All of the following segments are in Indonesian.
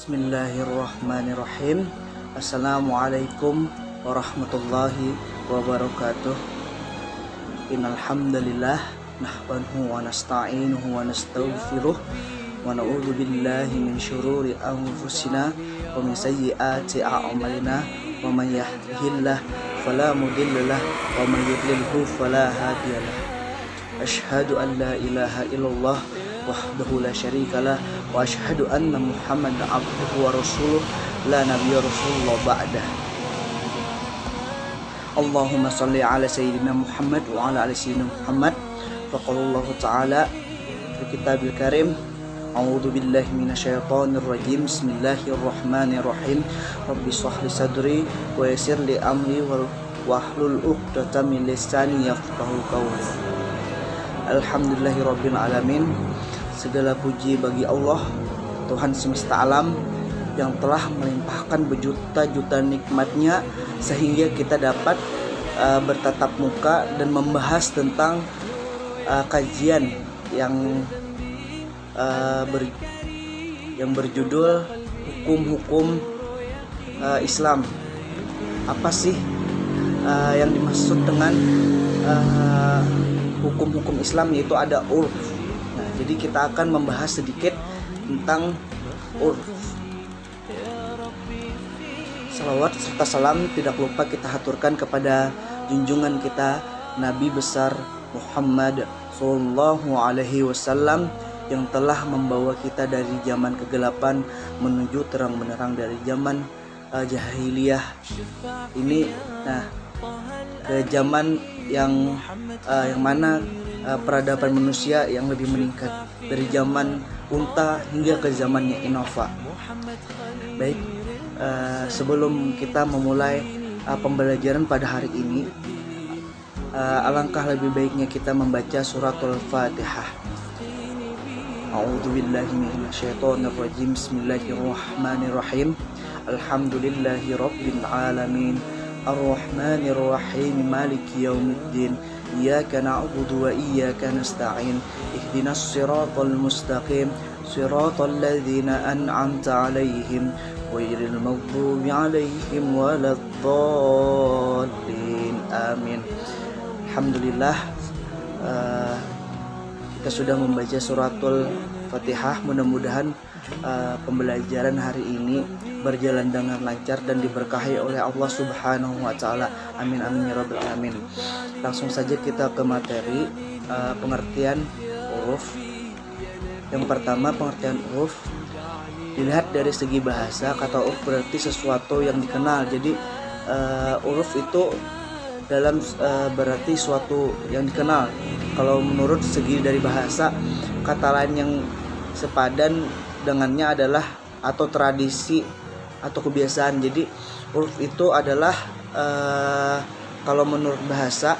Bismillahirrahmanirrahim. Assalamualaikum warahmatullahi wabarakatuh. Innal hamdalillah nahmaduhu wa nasta'inuhu wa nastaghfiruh wa na'udzu billahi min syururi anfusina wa min sayyiati a'malina wa may yahdihillahu fala mudhillalah wa may yudlilhu fala hadiyalah. Asyhadu an la ilaha illallah wahdahu la syarikalah wa asyhadu anna Muhammadan abduhu wa rasuluh la nabiyya rasulullah ba'dah. Allahumma shalli ala sayyidina Muhammad wa ala ali sayyidina Muhammad. Faqala ta'ala fi kitabil karim, a'udzu billahi minasyaitonir rajim. Bismillahirrahmanirrahim. Rabbi shrah li sadri wa yassir li amri wahlul 'uqdatam min lisani yafqahu qawli. Alhamdulillahirabbil alamin. Segala puji bagi Allah, Tuhan semesta alam, yang telah melimpahkan berjuta-juta nikmatnya sehingga kita dapat bertatap muka dan membahas tentang kajian yang berjudul hukum-hukum Islam. Apa sih yang dimaksud dengan hukum-hukum Islam? Yaitu ada urf. Nah, jadi kita akan membahas sedikit tentang urf. Salawat serta salam tidak lupa kita haturkan kepada junjungan kita Nabi besar Muhammad sallallahu alaihi wasallam yang telah membawa kita dari zaman kegelapan menuju terang benderang dari zaman jahiliyah ini, ke zaman yang mana peradaban manusia yang lebih meningkat, dari zaman unta hingga ke zamannya Innova. Baik, sebelum kita memulai pembelajaran pada hari ini, alangkah lebih baiknya kita membaca suratul Fatihah. A'udzubillahi minasyaitonirrajim. Bismillahirrahmanirrahim. Alhamdulillahirabbil alamin. Ar-Rahmanir-Rahim. Maliki yaumiddin. Iyyaka na'budu wa iyyaka nasta'in. Ihdinas siratal mustaqim. Siratal ladzina an'amta 'alaihim ghairil maghdubi 'alaihim waladdallin. Amin. Alhamdulillah, kita sudah membaca suratul Fatihah. Mudah-mudahan pembelajaran hari ini berjalan dengan lancar dan diberkahi oleh Allah Subhanahu wa taala. Amin amin ya rabbal alamin. Langsung saja kita ke materi pengertian huruf. Yang pertama, pengertian huruf dilihat dari segi bahasa. Kata huruf berarti sesuatu yang dikenal. Jadi huruf itu dalam berarti suatu yang dikenal. Kalau menurut segi dari bahasa, kata lain yang sepadan dengannya adalah atau tradisi atau kebiasaan. Jadi huruf itu adalah kalau menurut bahasa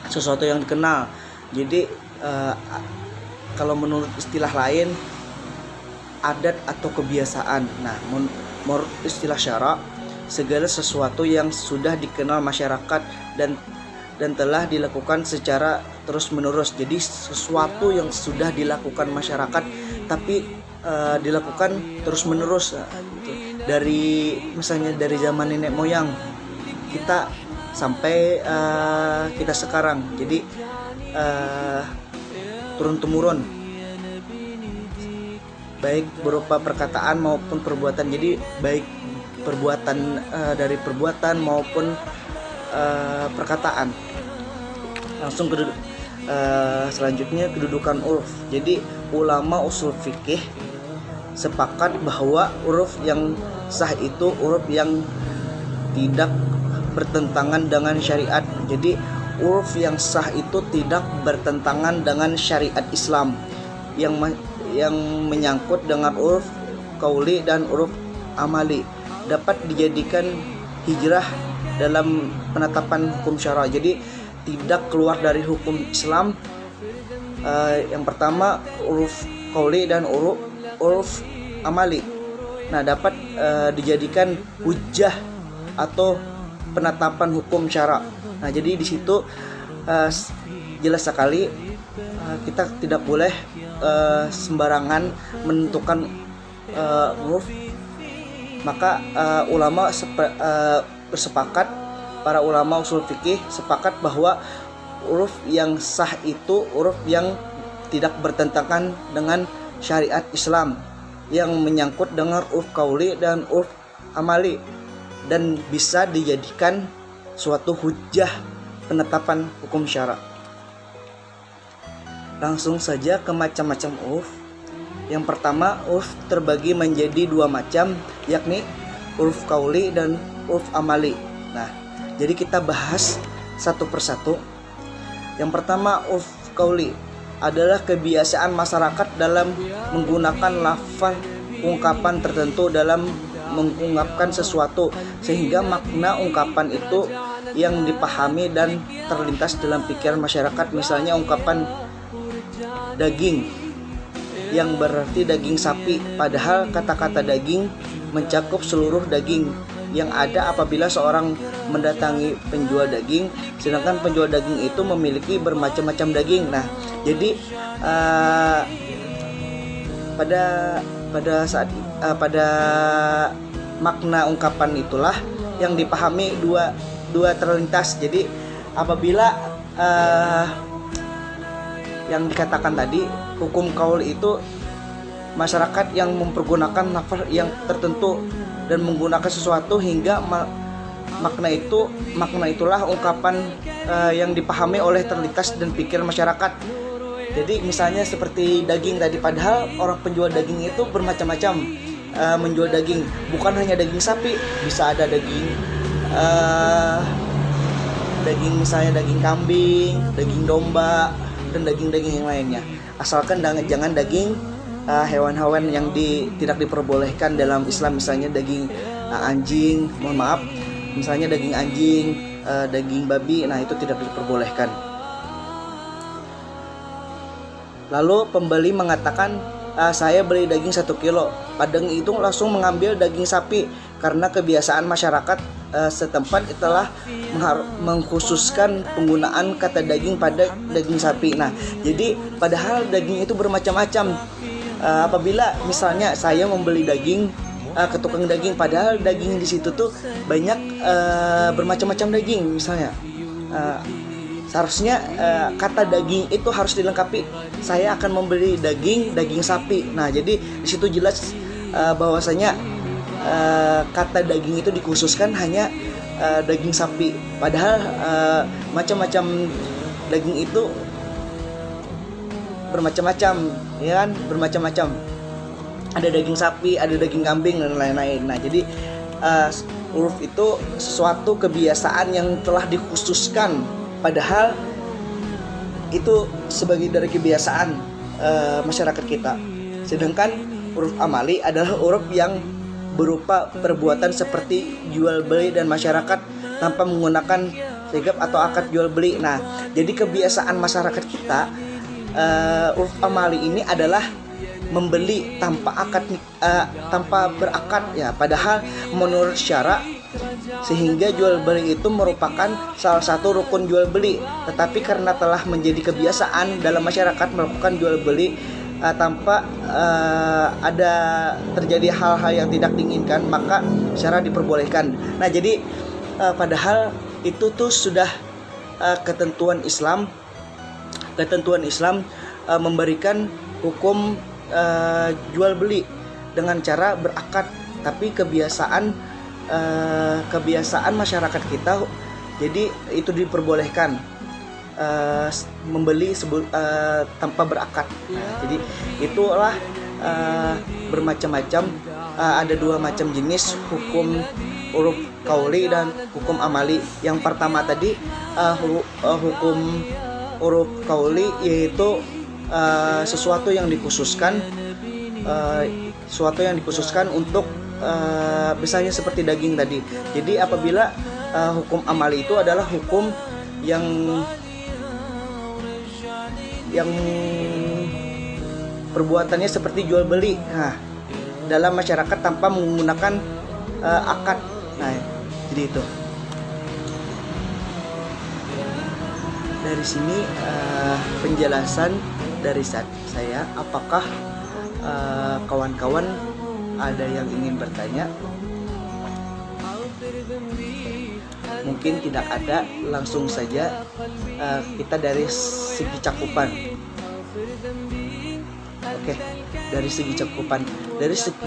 sesuatu yang dikenal. Jadi kalau menurut istilah lain, adat atau kebiasaan. Nah, menurut istilah syara, segala sesuatu yang sudah dikenal masyarakat dan telah dilakukan secara terus-menerus. Jadi sesuatu yang sudah dilakukan masyarakat tapi dilakukan terus-menerus, dari misalnya dari zaman nenek moyang kita sampai kita sekarang. Jadi turun-temurun, baik berupa perkataan maupun perbuatan. Jadi baik perbuatan dari perbuatan maupun perkataan. Langsung ke selanjutnya, kedudukan uruf. Jadi ulama usul fikih sepakat bahwa uruf yang sah itu uruf yang tidak bertentangan dengan syariat. Jadi uruf yang sah itu tidak bertentangan dengan syariat Islam yang menyangkut dengan uruf qauli dan uruf amali, dapat dijadikan hijrah dalam penetapan hukum syara. Jadi tidak keluar dari hukum Islam. Yang pertama uruf qauli dan uruf amali. Nah, dapat dijadikan hujjah atau penetapan hukum syara. Nah, jadi di situ jelas sekali kita tidak boleh sembarangan menentukan uruf, maka bersepakat, para ulama usul fikih sepakat bahwa uruf yang sah itu uruf yang tidak bertentangan dengan syariat Islam, yang menyangkut dengan uruf kauli dan uruf amali, dan bisa dijadikan suatu hujjah penetapan hukum syara. Langsung saja ke macam-macam uruf. Yang pertama, uruf terbagi menjadi dua macam, yakni uruf kauli dan uruf amali. Nah, jadi kita bahas satu persatu. Yang pertama, uruf kauli adalah kebiasaan masyarakat dalam menggunakan lafaz ungkapan tertentu dalam mengungkapkan sesuatu, sehingga makna ungkapan itu yang dipahami dan terlintas dalam pikiran masyarakat. Misalnya ungkapan daging yang berarti daging sapi, padahal kata-kata daging mencakup seluruh daging yang ada apabila seorang mendatangi penjual daging, sedangkan penjual daging itu memiliki bermacam-macam daging. Nah, jadi pada makna ungkapan itulah yang dipahami dua terlintas. Jadi apabila yang dikatakan tadi, hukum kaul itu masyarakat yang mempergunakan lafaz yang tertentu dan menggunakan sesuatu hingga makna itulah ungkapan yang dipahami oleh terlintas dan pikiran masyarakat. Jadi misalnya seperti daging tadi, padahal orang penjual daging itu bermacam-macam menjual daging, bukan hanya daging sapi, bisa ada daging misalnya daging kambing, daging domba, dan daging-daging yang lainnya. Asalkan jangan daging hewan-hewan yang tidak diperbolehkan dalam Islam, misalnya daging anjing, misalnya daging anjing, daging babi, nah itu tidak diperbolehkan. Lalu pembeli mengatakan, saya beli daging 1 kilo. Padang itu langsung mengambil daging sapi karena kebiasaan masyarakat setempat telah mengkhususkan penggunaan kata daging pada daging sapi. Nah, jadi padahal daging itu bermacam-macam. Apabila misalnya saya membeli daging ke tukang daging, padahal daging di situ tuh banyak bermacam-macam daging, misalnya seharusnya kata daging itu harus dilengkapi, saya akan membeli daging sapi. Nah, jadi di situ jelas bahwasanya kata daging itu dikhususkan hanya daging sapi, padahal macam-macam daging itu bermacam-macam, ya kan, bermacam-macam. Ada daging sapi, ada daging kambing dan lain-lain. Nah, jadi uruf itu sesuatu kebiasaan yang telah dikhususkan, padahal itu sebagai dari kebiasaan masyarakat kita. Sedangkan uruf amali adalah uruf yang berupa perbuatan seperti jual beli dan masyarakat tanpa menggunakan sigap atau akad jual beli. Nah, jadi kebiasaan masyarakat kita, uruf amali ini adalah membeli tanpa berakad, ya, padahal menurut syara, sehingga jual beli itu merupakan salah satu rukun jual beli. Tetapi karena telah menjadi kebiasaan dalam masyarakat melakukan jual beli tanpa ada terjadi hal-hal yang tidak diinginkan, maka syara diperbolehkan. Nah, jadi padahal itu tuh sudah ketentuan Islam memberikan hukum jual beli dengan cara berakad, tapi kebiasaan masyarakat kita, jadi itu diperbolehkan membeli tanpa berakad. Nah, jadi itulah bermacam-macam, ada dua macam jenis hukum uruf kauli dan hukum amali. Yang pertama tadi hukum uruf kauli, yaitu sesuatu yang dikhususkan untuk misalnya seperti daging tadi. Jadi apabila hukum amali itu adalah hukum yang perbuatannya seperti jual beli, nah, dalam masyarakat tanpa menggunakan akad. Nah, jadi itu. Dari sini penjelasan dari saya. Apakah kawan-kawan ada yang ingin bertanya? Mungkin tidak ada, langsung saja kita dari segi cakupan. Oke, dari segi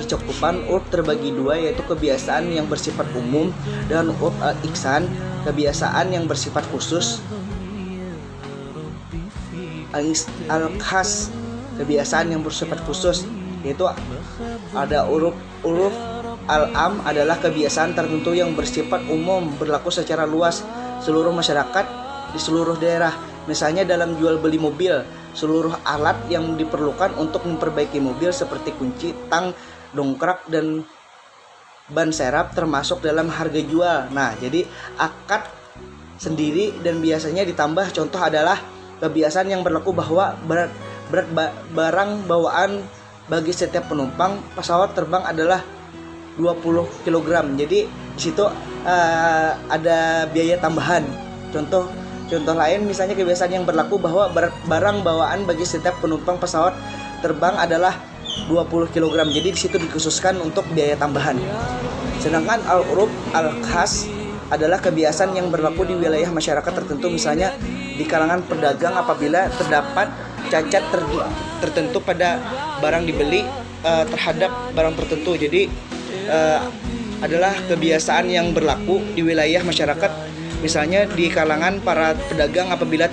cakupan uruf terbagi dua, yaitu kebiasaan yang bersifat umum dan uruf al-ihsan, kebiasaan yang bersifat khusus. Al-khas, kebiasaan yang bersifat khusus, yaitu ada uruf al-am adalah kebiasaan tertentu yang bersifat umum, berlaku secara luas seluruh masyarakat di seluruh daerah. Misalnya dalam jual beli mobil, seluruh alat yang diperlukan untuk memperbaiki mobil seperti kunci, tang, dongkrak, dan ban serap termasuk dalam harga jual. Nah, jadi akad sendiri dan biasanya ditambah. Contoh adalah kebiasaan yang berlaku bahwa berat barang bawaan bagi setiap penumpang pesawat terbang adalah 20 kg. Jadi di situ ada biaya tambahan. Contoh lain misalnya kebiasaan yang berlaku bahwa barang bawaan bagi setiap penumpang pesawat terbang adalah 20 kg. Jadi di situ dikhususkan untuk biaya tambahan. Sedangkan al-uruf al-khas adalah kebiasaan yang berlaku di wilayah masyarakat tertentu, misalnya di kalangan pedagang apabila terdapat cacat tertentu pada barang dibeli terhadap barang tertentu. Jadi adalah kebiasaan yang berlaku di wilayah masyarakat, misalnya di kalangan para pedagang apabila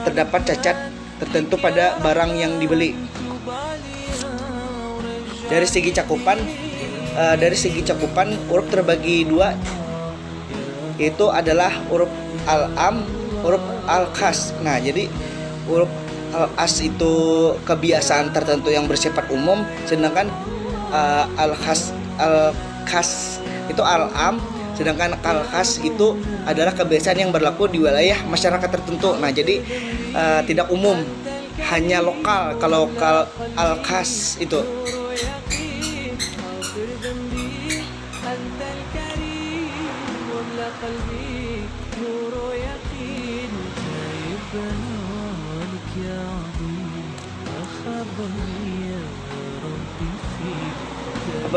terdapat cacat tertentu pada barang yang dibeli. Dari segi cakupan uruf terbagi dua, yaitu adalah uruf al-am, uruf al-khas. Nah, jadi uruf al-as itu kebiasaan tertentu yang bersifat umum, sedangkan al-khas itu al-am, sedangkan al-khas itu adalah kebiasaan yang berlaku di wilayah masyarakat tertentu. Nah, jadi tidak umum, hanya lokal kalau al-khas itu.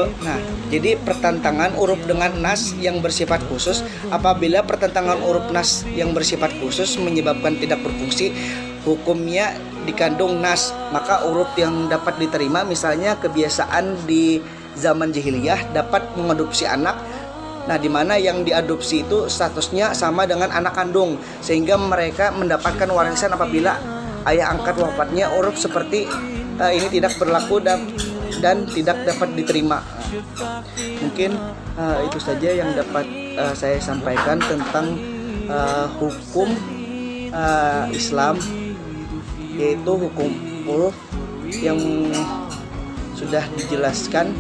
Nah, jadi pertentangan huruf dengan nas yang bersifat khusus. Apabila pertentangan huruf nas yang bersifat khusus menyebabkan tidak berfungsi, hukumnya dikandung nas, maka huruf yang dapat diterima, misalnya kebiasaan di zaman jahiliyah dapat mengadopsi anak. Nah, di mana yang diadopsi itu statusnya sama dengan anak kandung, sehingga mereka mendapatkan warisan apabila ayah angkat wafatnya. Huruf seperti ini tidak berlaku dan tidak dapat diterima. Mungkin itu saja yang dapat saya sampaikan tentang hukum Islam, yaitu hukum huruf yang sudah dijelaskan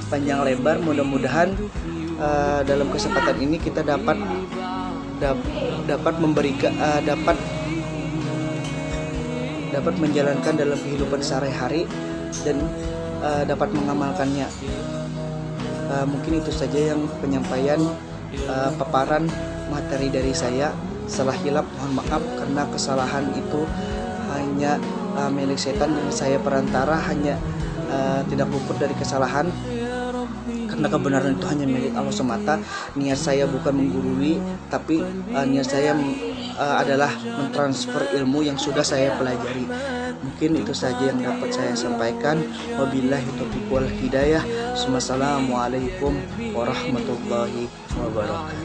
panjang lebar. Mudah-mudahan dalam kesempatan ini kita dapat memberikan dapat menjalankan dalam kehidupan sehari-hari dan dapat mengamalkannya. Mungkin itu saja yang penyampaian paparan materi dari saya. Salah hilap mohon maaf, karena kesalahan itu hanya milik setan dan saya perantara, hanya tidak luput dari kesalahan, karena kebenaran itu hanya milik Allah semata. Niat saya bukan menggurui, tapi niat saya adalah mentransfer ilmu yang sudah saya pelajari. Mungkin itu saja yang dapat saya sampaikan. Wabillahi taufiq wal hidayah. Wassalamualaikum warahmatullahi wabarakatuh.